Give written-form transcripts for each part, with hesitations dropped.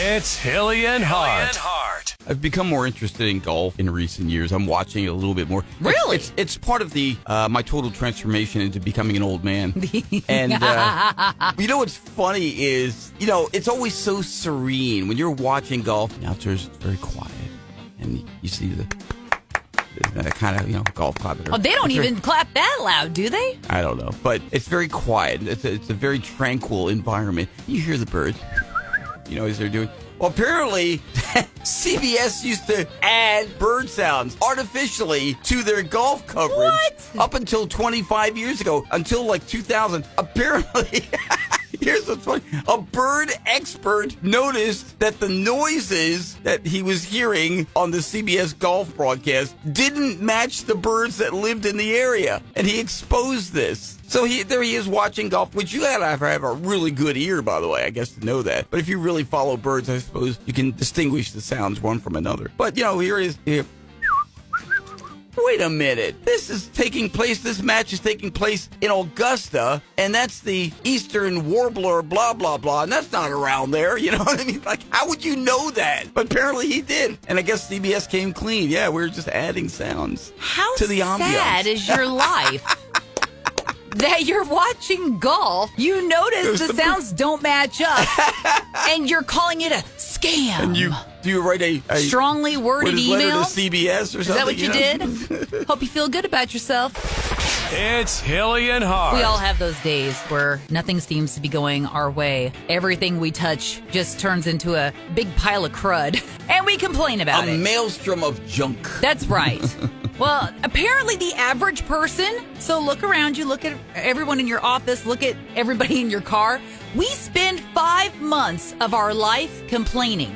It's Hilly and Hart. I've become more interested in golf in recent years. I'm watching it a little bit more. Really? It's part of the my total transformation into becoming an old man. And you know what's funny is, it's always so serene. When you're watching golf, the outdoors, it's very quiet. And you see the kind of, golf clap. Oh, they don't even clap that loud, do they? I don't know. But it's very quiet. It's a very tranquil environment. You hear the birds, as they're doing. Well, apparently, CBS used to add bird sounds artificially to their golf coverage. What? Up until 25 years ago, until like 2000. Apparently, here's what's funny. A bird expert noticed that the noises that he was hearing on the CBS golf broadcast didn't match the birds that lived in the area. And he exposed this. So there he is watching golf, which you gotta have a really good ear, by the way, I guess, to know that. But if you really follow birds, I suppose you can distinguish the sounds one from another. But, here it is. Here. Wait a minute. This match is taking place in Augusta, and that's the Eastern Warbler, blah, blah, blah, and that's not around there. You know what I mean? Like, how would you know that? But apparently he did. And I guess CBS came clean. Yeah, we were just adding sounds to the ambiance. How sad is your life? That you're watching golf, you notice the sounds don't match up, and you're calling it a scam. And do you write a strongly worded email to CBS or something? Is that what you did? Hope you feel good about yourself. It's Hilly and Hart. We all have those days where nothing seems to be going our way. Everything we touch just turns into a big pile of crud, and we complain about it. A maelstrom of junk. That's right. Well, apparently the average person, so look around you, look at everyone in your office, look at everybody in your car. We spend 5 months of our life complaining.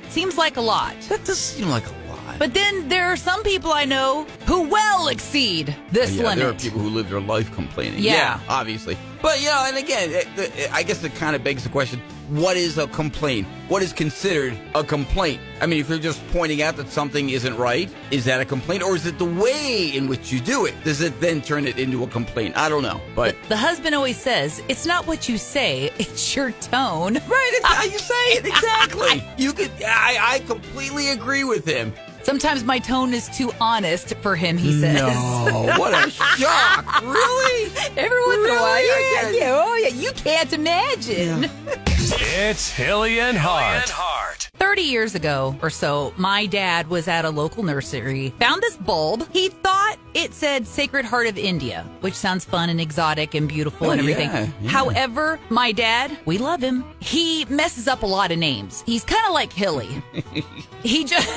Seems like a lot. That does seem like a lot. But then there are some people I know who well exceed this limit. There are people who live their life complaining. Yeah, obviously. But, and again, I guess it kind of begs the question, what is a complaint? What is considered a complaint? I mean, if you're just pointing out that something isn't right, is that a complaint? Or is it the way in which you do it? Does it then turn it into a complaint? I don't know. But the husband always says, it's not what you say, it's your tone. Right, it's how you say it. Exactly. I completely agree with him. Sometimes my tone is too honest for him, he says. No, what a shock. Really? Every once in a while, yeah, you can't imagine. Yeah. It's Hilly and Hart. 30 years ago or so, my dad was at a local nursery, found this bulb. He thought it said Sacred Heart of India, which sounds fun and exotic and beautiful and everything. Yeah. However, my dad, we love him. He messes up a lot of names. He's kind of like Hilly. He just...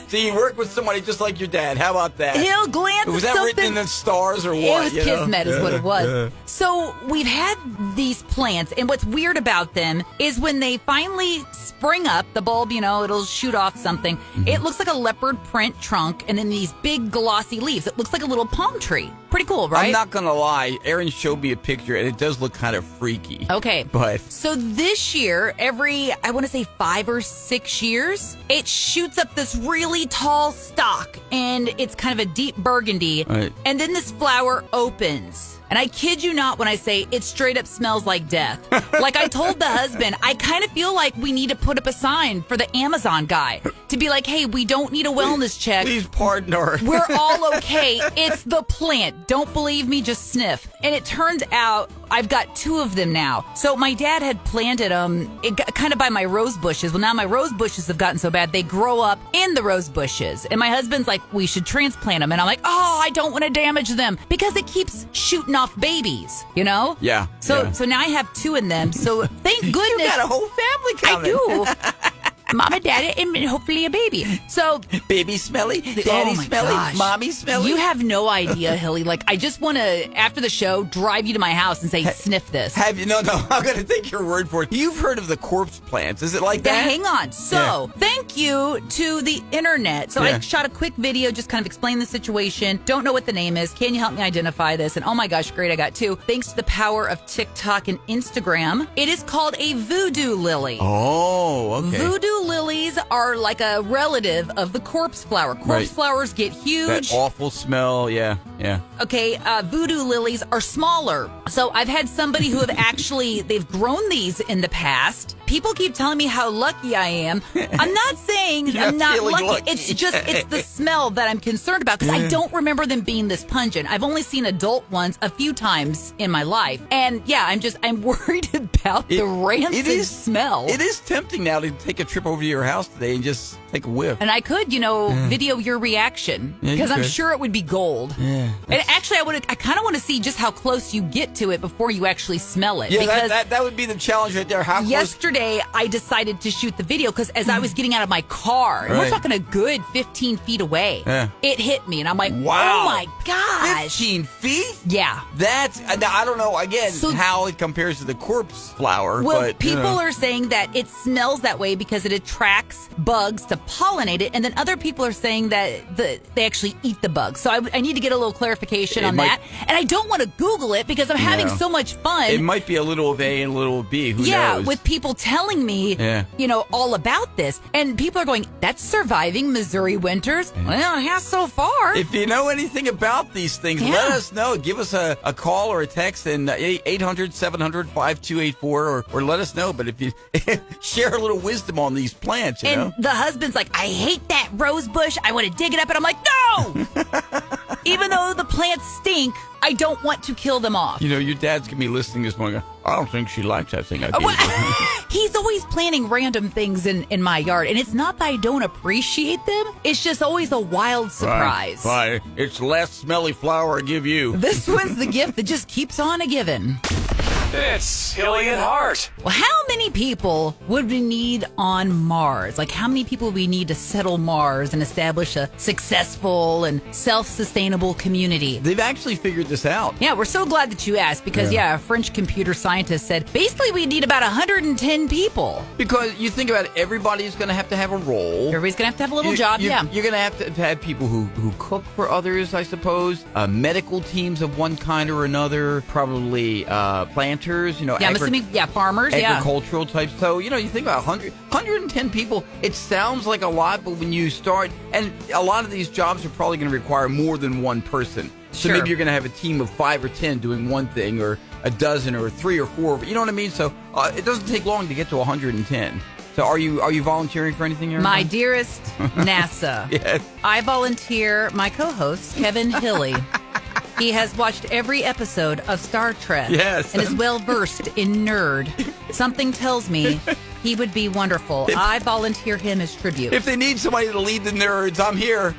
See, you work with somebody just like your dad. How about that? He'll glance Was at that something. written in the stars or what? It was Kismet is what it was. So we've had these plants, and what's weird about them is when they finally spring up, the bulb, it'll shoot off something. Mm-hmm. It looks like a leopard print trunk, and then these big glossy leaves. It looks like a little palm tree. Pretty cool, right? I'm not going to lie. Aaron showed me a picture, and it does look kind of freaky. Okay. But so this year, every, I want to say 5 or 6 years, it shoots up this really tall stalk, and it's kind of a deep burgundy. Right. And then this flower opens. And I kid you not when I say it straight up smells like death. Like I told the husband, I kind of feel like we need to put up a sign for the Amazon guy to be like, hey, we don't need a wellness check. Please pardon her. We're all okay. It's the plant. Don't believe me, just sniff. And it turns out I've got 2 of them now. So my dad had planted them kind of by my rose bushes. Well, now my rose bushes have gotten so bad, they grow up in the rose bushes. And my husband's like, we should transplant them. And I'm like, oh, I don't want to damage them because it keeps shooting off babies, Yeah. So now I have 2 in them. So thank goodness. You got a whole family coming. I do. Mom and Dad, and hopefully a baby. So baby smelly, daddy smelly, gosh. mommy smelly. You have no idea, Hilly. Like, I just want to, after the show, drive you to my house and say, sniff this. Have you? No, I'm going to take your word for it. You've heard of the corpse plants. Is it like that? Hang on. So, thank you to the internet. So, I shot a quick video, just kind of explain the situation. Don't know what the name is. Can you help me identify this? And oh my gosh, great, I got 2. Thanks to the power of TikTok and Instagram. It is called a voodoo lily. Oh, okay. Voodoo lilies are like a relative of the corpse flower. Corpse flowers get huge. That awful smell, yeah. Okay, voodoo lilies are smaller. So I've had somebody who have actually, they've grown these in the past. people keep telling me how lucky I am. I'm not saying I'm not lucky. It's the smell that I'm concerned about because I don't remember them being this pungent. I've only seen adult ones a few times in my life. And yeah, I'm worried about the rancid smell. It is tempting now to take a trip over to your house today and just take a whiff. And I could, video your reaction because I'm sure it would be gold. Yeah. And actually, I kind of want to see just how close you get to it before you actually smell it. Yeah, because that would be the challenge right there. How close? Yesterday, I decided to shoot the video because as I was getting out of my car, and we're talking a good 15 feet away, it hit me. And I'm like, wow. Oh my gosh. 15 feet? Yeah. That's, I don't know, again, how it compares to the corpse flower. Well, but, people are saying that it smells that way because it attracts bugs to pollinate it. And then other people are saying that they actually eat the bugs. So I need to get a little clarification on that. And I don't want to Google it because I'm having so much fun. It might be a little of A and a little of B. Who knows? With people telling me, all about this. And people are going, that's surviving Missouri winters. Well, it has so far. If you know anything about these things, let us know. Give us a call or a text in 800-700-5284 or let us know. But if you share a little wisdom on these plants, you know. The husband's like, I hate that rose bush. I want to dig it up. And I'm like, no! Even though the plants stink, I don't want to kill them off. Your dad's going to be listening this morning. I don't think she likes that thing I did. He's always planting random things in my yard. And it's not that I don't appreciate them. It's just always a wild surprise. Fine. It's the last smelly flower I give you. This one's the gift that just keeps on a-giving. It's Hilly and Hart. Well, how many people would we need on Mars? Like, how many people would we need to settle Mars and establish a successful and self-sustainable community? They've actually figured this out. Yeah, we're so glad that you asked because, a French computer scientist said basically we need about 110 people. Because you think about it, everybody's going to have a role. Everybody's going to have a little job, You're going to have people who cook for others, I suppose. Medical teams of one kind or another. Probably planters, I'm assuming, farmers, agricultural types. So, you think about 110 people. It sounds like a lot, but when you start, and a lot of these jobs are probably going to require more than one person. So maybe you're going to have a team of 5 or 10 doing one thing, or a dozen, or 3 or 4. You know what I mean? So it doesn't take long to get to 110. So are you volunteering for anything here? My dearest NASA. Yes. I volunteer my co-host, Kevin Hilly. He has watched every episode of Star Trek and is well-versed in nerd. Something tells me he would be wonderful. I volunteer him as tribute. If they need somebody to lead the nerds, I'm here.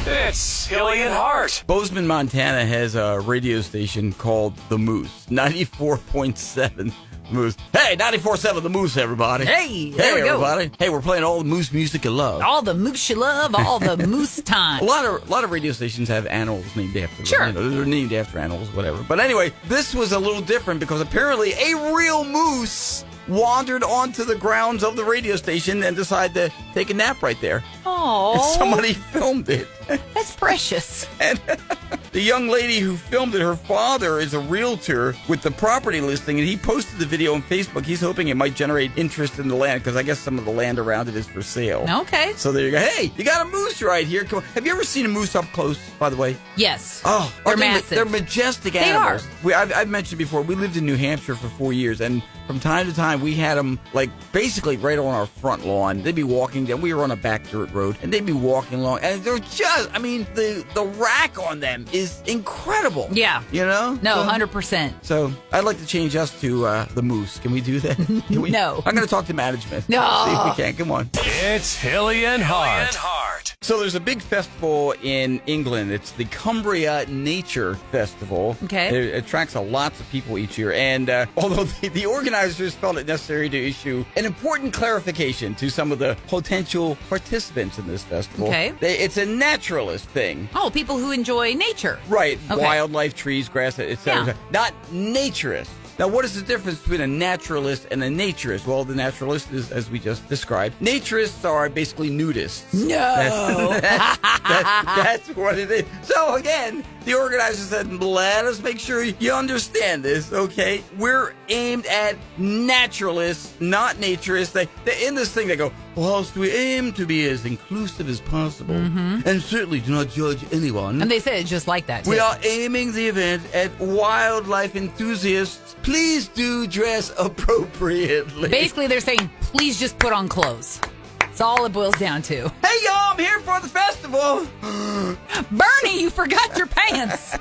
It's Hilly and Hart. Bozeman, Montana has a radio station called The Moose, 94.7. Moose. Hey, 94.7 The Moose, everybody. Hey, there we everybody. Go. Hey, we're playing all the Moose music you love. All the moose you love, all the moose time. A lot of radio stations have animals named after them. Sure. They're named after animals, whatever. But anyway, this was a little different because apparently a real moose wandered onto the grounds of the radio station and decided to take a nap right there. Oh. And somebody filmed it. That's precious. And the young lady who filmed it, her father is a realtor with the property listing, and he posted the video on Facebook. He's hoping it might generate interest in the land because I guess some of the land around it is for sale. Okay. So there you go. Hey, you got a moose right here. Come on. Have you ever seen a moose up close, by the way? Yes. Oh, they're massive. They're majestic animals. I've mentioned before, we lived in New Hampshire for 4 years, and from time to time, we had them, basically right on our front lawn. They'd be walking down. We were on a back dirt road, and they'd be walking along. And they're just, the rack on them is incredible. Yeah. No, 100%. So I'd like to change us to the Moose. Can we do that? No. I'm going to talk to management. No. See if we can. Come on. It's Hilly and Hart. So there's a big festival in England. It's the Cumbria Nature Festival. Okay. It attracts lots of people each year. And although the organizers felt it necessary to issue an important clarification to some of the potential participants in this festival. Okay. It's a naturalist thing. Oh, people who enjoy nature. Right. Okay. Wildlife, trees, grass, etc. Yeah. Not naturist. Now, what is the difference between a naturalist and a naturist? Well, the naturalist is, as we just described. Naturists are basically nudists. No. That's what it is. So, again, the organizers said, let us make sure you understand this, okay? We're aimed at naturalists, not naturists. They in this thing, they go, whilst we aim to be as inclusive as possible, and certainly do not judge anyone. And they said it just like that, too. We are aiming the event at wildlife enthusiasts. Please do dress appropriately. Basically, they're saying, please just put on clothes. That's all it boils down to. Hey, y'all, I'm here for the festival. Bernie, you forgot your pants.